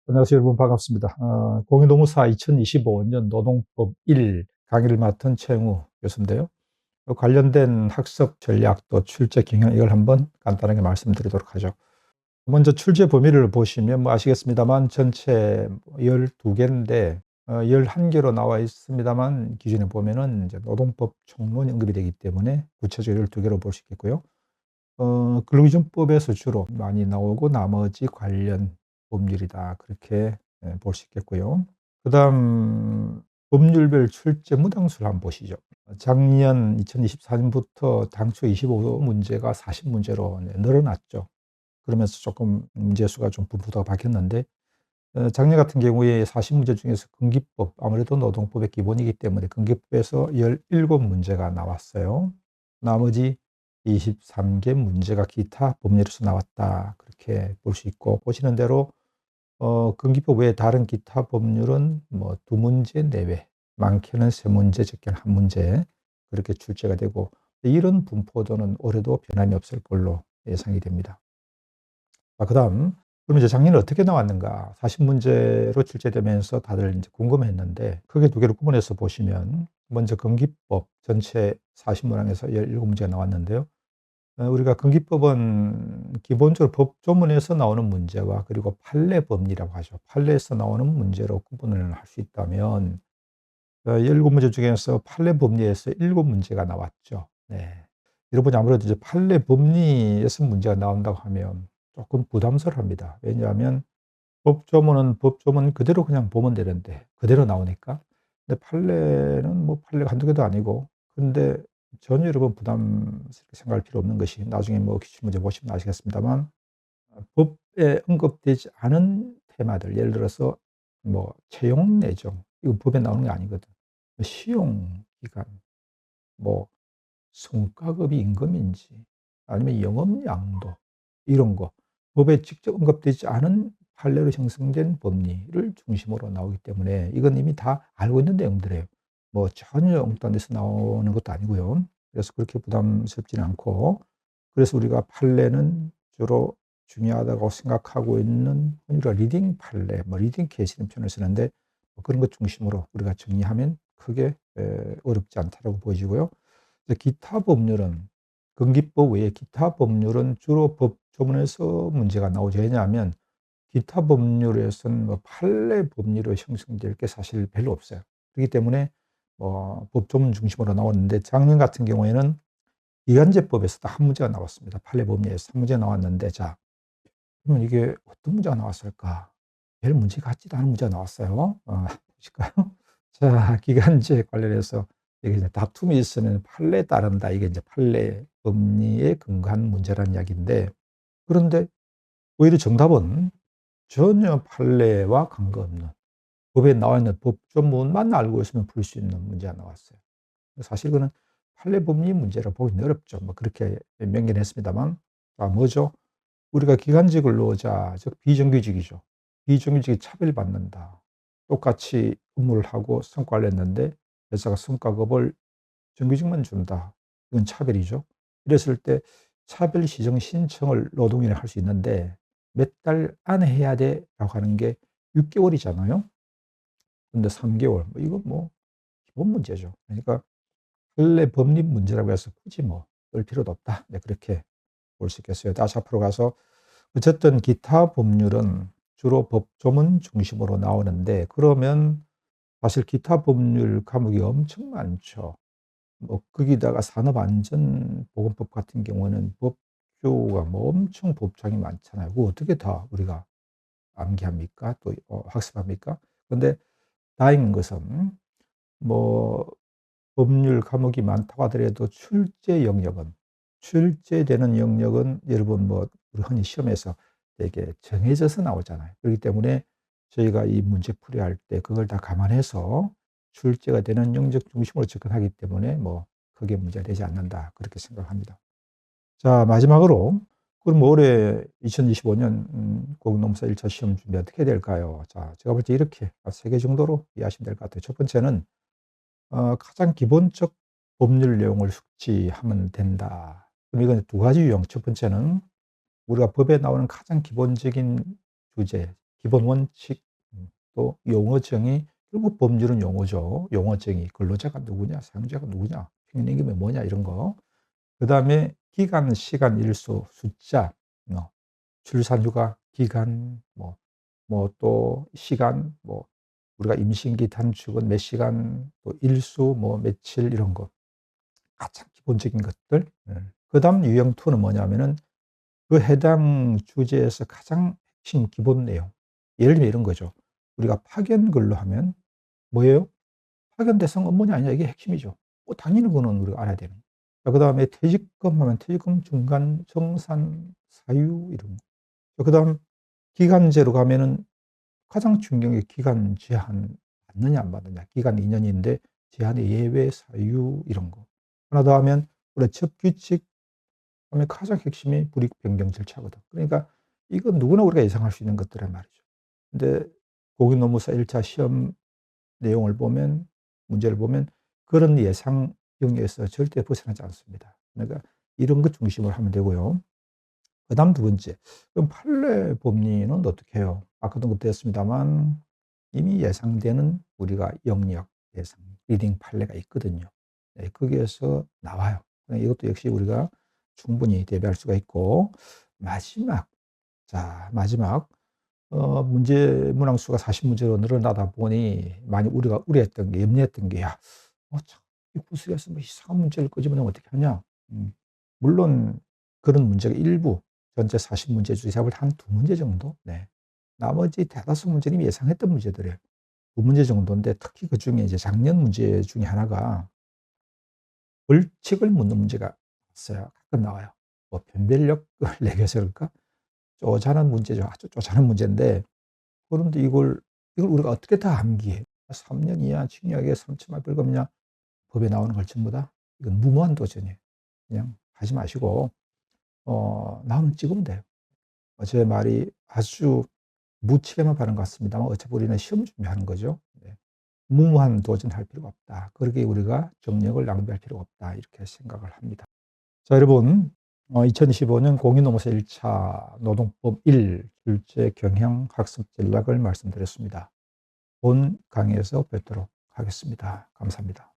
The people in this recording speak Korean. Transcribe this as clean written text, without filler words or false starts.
안녕하세요, 여러분. 반갑습니다. 공인노무사 2025년 노동법 1 강의를 맡은 최영우 교수인데요. 관련된 학습 전략 또 출제 경향 이걸 한번 간단하게 말씀드리도록 하죠. 먼저 출제 범위를 보시면 뭐 아시겠습니다만 전체 12개인데 11개로 나와 있습니다만 기준에 보면은 이제 노동법 총론이 언급이 되기 때문에 구체적으로 12개로 볼 수 있겠고요. 근로기준법에서 주로 많이 나오고 나머지 관련 법률이다. 그렇게 볼 수 있겠고요. 그다음 법률별 출제 무당수를 한번 보시죠. 작년 2024년부터 당초 25 문제가 40 문제로 늘어났죠. 그러면서 조금 문제 수가 좀 분포가 바뀌었는데 작년 같은 경우에 40 문제 중에서 근기법, 아무래도 노동법의 기본이기 때문에 근기법에서 17 문제가 나왔어요. 나머지 23개 문제가 기타 법률에서 나왔다. 그렇게 볼 수 있고, 보시는 대로 근기법 외에 다른 기타 법률은 뭐 2문제 내외, 많게는 3문제, 적게는 1문제 그렇게 출제가 되고, 이런 분포도는 올해도 변함이 없을 걸로 예상이 됩니다. 그다음 그럼 이제 작년에 어떻게 나왔는가? 40 문제로 출제되면서 다들 인제 궁금해했는데 크게 2개로 구분해서 보시면, 먼저 근기법 전체 40 문항에서 17 문제가 나왔는데요. 우리가 근기법은 기본적으로 법조문에서 나오는 문제와 그리고 판례 법리라고 하죠. 판례에서 나오는 문제로 구분을 할 수 있다면 17 문제 중에서 판례 법리에서 7 문제가 나왔죠. 네. 여러분이 아무래도 이제 판례 법리에서 문제가 나온다고 하면 조금 부담스러워합니다. 왜냐하면 법조문은 법조문 그대로 그냥 보면 되는데 그대로 나오니까. 근데 판례는 뭐 판례가 한두 개도 아니고, 근데 전혀 여러분 부담스럽게 생각할 필요 없는 것이, 나중에 뭐 기출문제 보시면 아시겠습니다만 법에 언급되지 않은 테마들, 예를 들어서 뭐 채용 내정, 이거 법에 나오는 게 아니거든. 시용 기간, 뭐 성과급이 임금인지 아니면 영업 양도, 이런 거 법에 직접 언급되지 않은 판례로 형성된 법리를 중심으로 나오기 때문에 이건 이미 다 알고 있는 내용들이에요. 뭐 전혀 엉뚱한 데서 나오는 것도 아니고요. 그래서 그렇게 부담스럽지는 않고, 그래서 우리가 판례는 주로 중요하다고 생각하고 있는, 우리가 리딩 판례, 뭐 리딩 케이스 이런 표현을 쓰는데, 그런 것 중심으로 우리가 정리하면 크게 어렵지 않다라고 보여지고요. 기타 법률은, 근기법 외에 기타 법률은 주로 법조문에서 문제가 나오죠. 왜냐하면 기타 법률에서는 뭐 판례 법리로 형성될 게 사실 별로 없어요. 그렇기 때문에 법조문 중심으로 나왔는데, 작년 같은 경우에는 이간제법에서도 한 문제가 나왔습니다. 판례 법리에서 한 문제 나왔는데, 자, 그러면 이게 어떤 문제가 나왔을까? 별 문제 같지도 않은 문제가 나왔어요. 보실까요? 자, 기간제 관련해서 이게 이제 다툼이 있으면 판례에 따른다. 이게 이제 판례 법리에 근거한 문제라는 이야기인데, 그런데 오히려 정답은 전혀 판례와 관계없는 법에 나와 있는 법조문만 알고 있으면 풀 수 있는 문제가 나왔어요. 사실 그거는 판례 법리 문제라 보기는 어렵죠. 뭐 그렇게 명기했습니다만, 뭐죠? 우리가 기간직 근로자, 즉 비정규직이죠. 비정규직이 차별받는다. 똑같이 업무를 하고 성과를 냈는데 회사가 성과급을 정규직만 준다. 이건 차별이죠. 이랬을 때 차별 시정 신청을 노동인이 할 수 있는데 몇 달 안에 해야 돼라고 하는 게 6개월이잖아요. 근데 3개월, 이건 뭐 기본 문제죠. 그러니까 판례 법리 문제라고 해서 굳이 뭐 볼 필요도 없다. 네, 그렇게 볼 수 있겠어요. 다시 앞으로 가서, 어쨌든 기타 법률은 주로 법조문 중심으로 나오는데, 그러면 사실 기타 법률 과목이 엄청 많죠. 뭐 거기다가 산업안전보건법 같은 경우는 법규가 뭐 엄청 법장이 많잖아요. 그거 어떻게 다 우리가 암기합니까? 또 학습합니까? 근데 다행인 것은 뭐 법률 과목이 많다고 하더라도 출제되는 영역은 여러분 뭐 우리 흔히 시험에서 되게 정해져서 나오잖아요. 그렇기 때문에 저희가 이 문제 풀이할 때 그걸 다 감안해서 출제가 되는 영역 중심으로 접근하기 때문에 뭐 크게 문제가 되지 않는다. 그렇게 생각합니다. 자, 마지막으로 그럼 올해 2025년 공인노무사 1차 시험 준비 어떻게 될까요? 자, 제가 볼 때 이렇게 3개 정도로 이해하시면 될 것 같아요. 첫 번째는 가장 기본적 법률 내용을 숙지하면 된다. 그럼 이건 2가지 유형. 첫 번째는 우리가 법에 나오는 가장 기본적인 주제, 기본 원칙, 또 용어 정의, 결국 법률은 용어죠. 용어 정의, 근로자가 누구냐, 사용자가 누구냐, 평균임금이 뭐냐 이런 거. 그다음에 기간, 시간, 일수, 숫자, 출산휴가 기간, 또 시간, 우리가 임신기 단축은 몇 시간, 또 일수, 며칠 이런 거. 가장 기본적인 것들. 그다음 유형 2는 뭐냐면은 그 해당 주제에서 가장 핵심 기본 내용. 예를 들면 이런 거죠. 우리가 파견 근로하면 뭐예요? 파견 대상은 뭐냐 아니냐 이게 핵심이죠. 당연히 그거는 우리가 알아야 되는. 자, 그다음에 퇴직금 하면 퇴직금 중간 정산 사유 이런 거. 그다음 기간제로 가면은 가장 중요한 게 기간 제한 받느냐 안 받느냐. 기간 2 년인데 제한의 예외 사유 이런 거. 하나 더 하면 우리 chấp 규칙 하면 가장 핵심이 불이익 변경 절차거든. 그러니까 이건 누구나 우리가 예상할 수 있는 것들란 말이죠. 근데 공익노무사 1차 시험 내용을 보면 문제를 보면 그런 예상 영역에서 절대 벗어나지 않습니다. 그러니까 이런 것 중심으로 하면 되고요. 그다음 두 번째. 그럼 판례 법리는 어떻게 해요? 아까도 그때 했습니다만 이미 예상되는 우리가 영역, 예상, 리딩 판례가 있거든요. 네, 거기에서 나와요. 이것도 역시 우리가 충분히 대비할 수가 있고 마지막, 자 마지막 문제 문항수가 40문제로 늘어나다 보니 많이 우리가 우려했던 게 염려했던 게 '야 참 이 구술에서 이상한 문제를 끄집어내면 어떻게 하냐.' 물론 그런 문제가 일부 전체 40문제 중에 제가 볼 때 한 2문제 정도, 네. 나머지 대다수 문제는 이미 예상했던 문제들이에요. 2문제 정도인데 특히 그중에 이제 작년 문제 중에 하나가 벌칙을 묻는 문제가 있어요. 가끔 나와요. 변별력을 매겨서 그럴까? 쪼잔한 문제죠. 아주 쪼잔한 문제인데 그런데 이걸 우리가 어떻게 다 암기해? 3년 이하 징역에 3천만 벌금이냐? 법에 나오는 걸 전부 다? 이건 무모한 도전이에요. 그냥 하지 마시고 나오면 찍으면 돼요. 제 말이 아주 무책임한 발언 같습니다만 어차피 우리는 시험 준비하는 거죠. 네. 무모한 도전할 필요가 없다. 그렇게 우리가 정력을 낭비할 필요가 없다. 이렇게 생각을 합니다. 자, 여러분, 2025년 공인노무사 1차 노동법 1 출제 경향 학습 전략을 말씀드렸습니다. 본 강의에서 뵙도록 하겠습니다. 감사합니다.